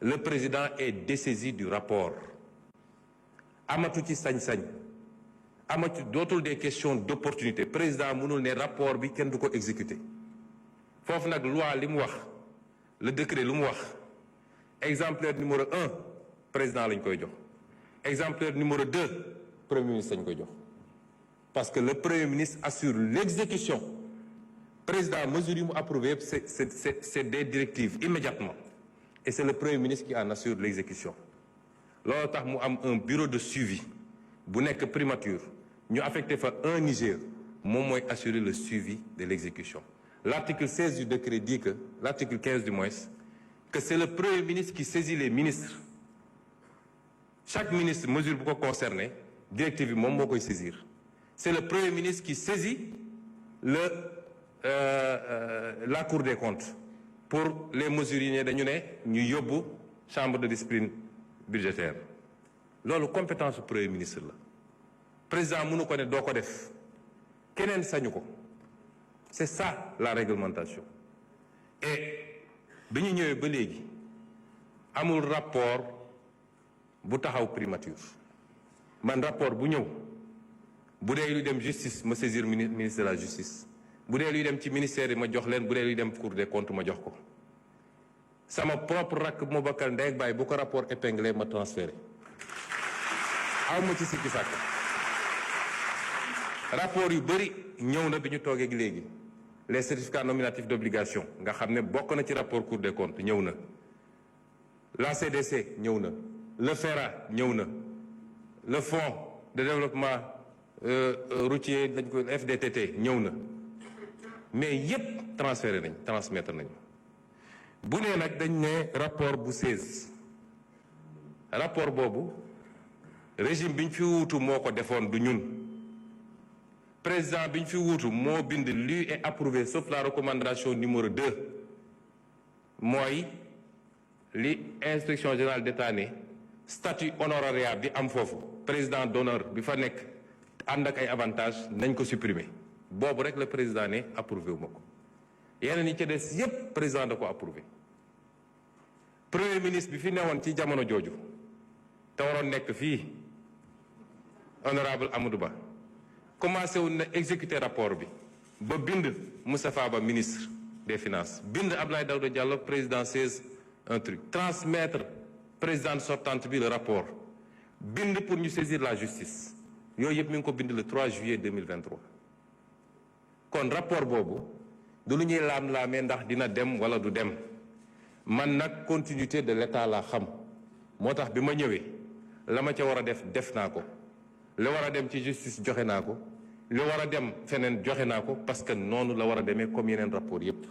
le président est dessaisi du rapport amatu ci sañ-sañ amatu dootul des questions d'opportunité président mënul ne rapport bi kenn du ko exécuter foofu nag loi li mu wax le décret lu mu wax exemplaire numéro 1 président lañ koy jox exemplaire numéro 2 premier ministre lañ koy jox parce que le premier ministre assure l'exécution président mesure yi mu approuvé yëpp c'est des directives immédiatement et c'est le premier ministre qui en assure l'exécution loolu tax mu am un bureau de suivi bu nekk primature ñu affecté fa un Niger moom mooy assurer le suivi de l'exécution l'article 16 du décret dit que l'article 15 du moins que c'est le premier ministre qui saisit les ministres chaque ministre mesure bu ko concerné directive bi moom moo koy saisir c'est le premier ministre qui saisit la Cour des comptes pour les mesures yi ne dañu ne ñu yóbbu chambre de discipline budgétaire loolu compétence su premier ministre la président mënu ko ne doo ko def keneen sañu ko c'est ça la réglementation et bi ñu ñëwee ba léegi amul rapport bu taxaw primature man rapport bu ñëw bu dee luy dem justice ma saisir ministre de la justice bu dee luy dem ci ministère yi ma jox leen bu dee luy dem Cour des comptes ma jox ko sama propre rakk bu ma bokkal ndey ak baay bu ko rapport épinglé ma transféré aw ma ci sikki sàkk rapport yu bëri ñëw na bi ñu toogee léegi les certificats nominatifs d'obligation nga xam ne bokk na ci rapport Cour des comptes ñëw na la CDC ñëw na le FERA ñëw na le fonds de développement routier dañ ko FDTT ñëw na mais yépp transmettre nañ bu nee nag dañ ne rapport bu 16 rapport boobu régime bi ñu fi wuutu moo ko defoon du ñun président bi ñu fi wuutu moo bind lu est approuvé sauf la recommandation numéro 2 mooy li inspection générale d'État ne statut honorariat bi am foofu président d'honneur bi fa nekk ànd ak ay avantages nañ ko supprimer boobu rek le président ne approuvé wu ma ko yeneen yi ca des yépp président da ko approuvé premier ministre bi fi newoon ci jamono jooju te waroon nekk fii honorable Amadou Ba commencé woon na exécuter rapport bi ba bind Moustapha Ba ministre des finances bind Abdoulaye Daouda Diallo président 16 un truc transmettre présidente sortante bi le rapport bind pour ñu saisir la justice yooyu yëpp mi ngi ko bind le 3 juillet 2023 kon rapport boobu du lu ñuy laam-laamee ndax dina dem wala du dem man nag continuité de l'état laa xam moo tax bi ma ñëwee la ma ca war a def naa ko li war a dem ci justice joxe naa ko li war a dem feneen joxe naa ko parce que noonu la war a demee comme yeneen rapport yépp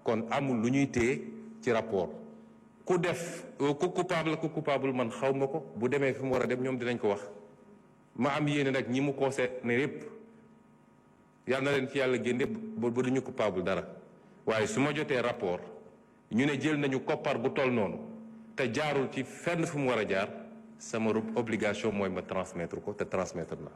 kon amul lu ñuy téye ci rapport ku def ku coupable man xaw ma ko bu demee fi mu war a dem ñoom dinañ ko wax ma am yéene nag ñi mu concerné yépp yàlla na leen ci yàlla génne ba duñu coupable dara waaye su ma jotee rapport ñu ne jël nañu koppar bu toll noonu te jaarul ci fenn fu mu war a jaar sama obligation mooy ma transmettre ko te transmettre na